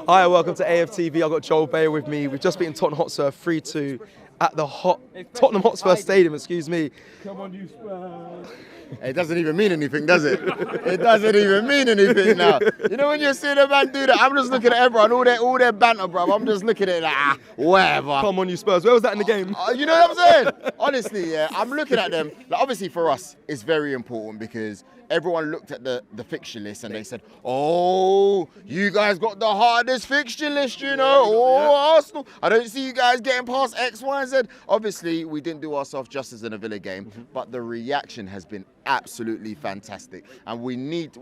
Hi, welcome to AFTV. I've got Joel Bayer with me. We've just beaten Tottenham Hotspur 3-2 at the Tottenham Hotspur Stadium, excuse me. Come on, you Spurs. It doesn't even mean anything, does it? It doesn't even mean anything now. You know when you're seeing a man do that, I'm just looking at everyone, all their banter, bro. I'm just looking at it like, whatever. Come on, you Spurs. Where was that in the game? You know what I'm saying? Honestly, yeah, I'm looking at them. Like, obviously for us, it's very important because everyone looked at the fixture list and they said, oh, you guys got the hardest fixture list, you know. Oh, Arsenal. I don't see you guys getting past X, Y, and Z. Obviously, we didn't do ourselves justice in a Villa game, but the reaction has been absolutely fantastic. And we need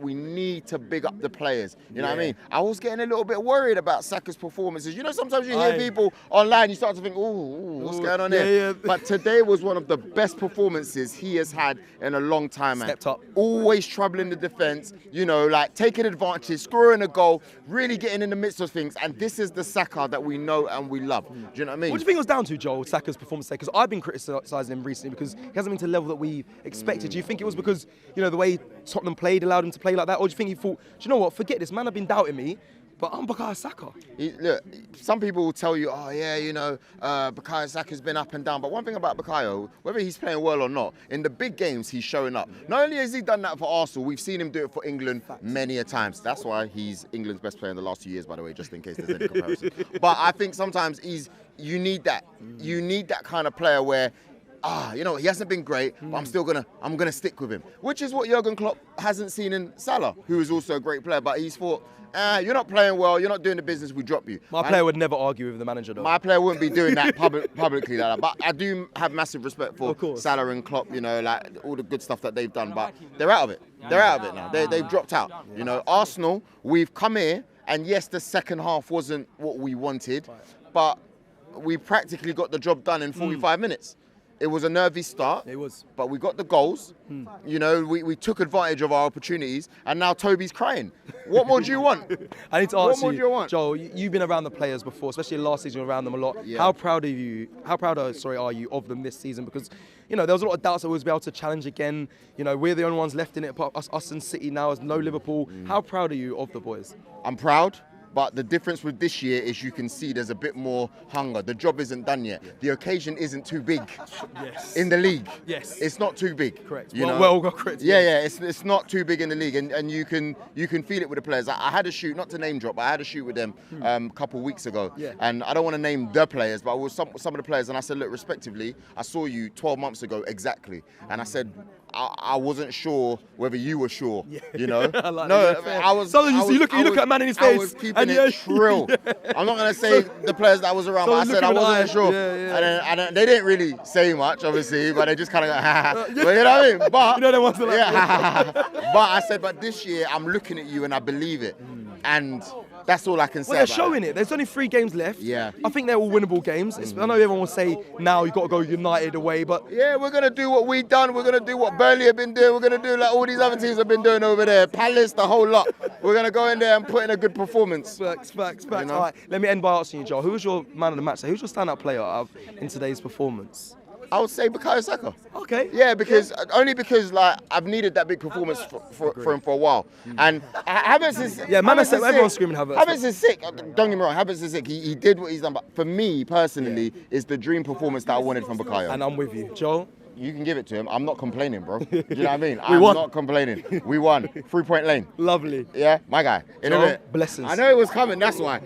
to big up the players. You know what I mean? I was getting a little bit worried about Saka's performances. You know, sometimes you hear people online, you start to think, what's going on here? Yeah. But today was one of the best performances he has had in a long time, man. Stepped up. Always troubling the defence, you know, like taking advantage, scoring a goal, really getting in the midst of things. And this is the Saka that we know and we love. Do you know what I mean? What do you think it was down to, Joel, Saka's performance today? Because I've been criticising him recently because he hasn't been to the level that we expected. Do you think it was because, you know, the way Tottenham played allowed him to play like that? Or do you think he thought, do you know what, forget this, man, I've been doubting me, but I'm Bukayo Saka. Look, some people will tell you, oh yeah, you know, Bukayo Saka's been up and down. But one thing about Bukayo, whether he's playing well or not, in the big games he's showing up. Not only has he done that for Arsenal, we've seen him do it for England many a times. That's why he's England's best player in the last 2 years, by the way, just in case there's any comparison. But I think sometimes you need that. You need that kind of player where, you know, he hasn't been great, but I'm gonna stick with him. Which is what Jurgen Klopp hasn't seen in Salah, who is also a great player, but he's thought, you're not playing well, you're not doing the business, we drop you. My player would never argue with the manager, though. My player wouldn't be doing that publicly like that. But I do have massive respect for Salah and Klopp, you know, like all the good stuff that they've done. But they're out of it. They're out of it now. They've dropped out. You know, Arsenal, we've come here, and yes, the second half wasn't what we wanted, but we practically got the job done in 45 minutes. It was a nervy start. It was. But we got the goals. You know, we took advantage of our opportunities, and now Toby's crying. What more do you want? I need to ask more do you want? Joel, you've been around the players before, especially last season, around them a lot. Yeah. How proud are you of them this season? Because, you know, there was a lot of doubts that we was be able to challenge again. You know, we're the only ones left in it, apart us and City now, as no Liverpool. How proud are you of the boys? I'm proud. But the difference with this year is you can see there's a bit more hunger. The job isn't done yet. The occasion isn't too big in the league. Yes. It's not too big. Correct. You know? Well, correct. Yeah. It's not too big in the league, and you can feel it with the players. I had a shoot, not to name drop, but I had a shoot with them a couple of weeks ago. Yeah. And I don't want to name the players, but I was some of the players, and I said, look, respectively, I saw you 12 months ago exactly, and I said, I wasn't sure whether you were sure. Yeah. You know. I was. So you look at a man in his face. I was keeping it trill. I'm not gonna say the players that I was around, but I said I wasn't sure. And then they didn't really say much, obviously, but they just kind of go, but you know what I mean? But you know they want to but I said, but this year I'm looking at you and I believe it, and that's all I can say. Well, they're about showing it. There's only 3 games left. Yeah. I think they're all winnable games. I know everyone will say now you've got to go United away, but yeah, we're gonna do what we've done. We're gonna do what Burnley have been doing. We're gonna do like all these other teams have been doing over there. Palace, the whole lot. We're gonna go in there and put in a good performance. Facts. You know? All right, let me end by asking you, Joel, who was your man of the match? Who's your standout player in today's performance? I would say Bukayo Saka. Okay. Yeah, only because like I've needed that big performance for him for a while, and Havertz is everyone's screaming Havertz. Havertz is sick. Don't get me wrong, Havertz is sick. He did what he's done, but for me personally, is the dream performance that I wanted from Bukayo. And I'm with you, Joel. You can give it to him. I'm not complaining, bro. Do you know what I mean? We won. Not complaining. We won. 3-point lane. Lovely. Yeah, my guy. In a Joel, bit. blessings. I know it was coming. That's why.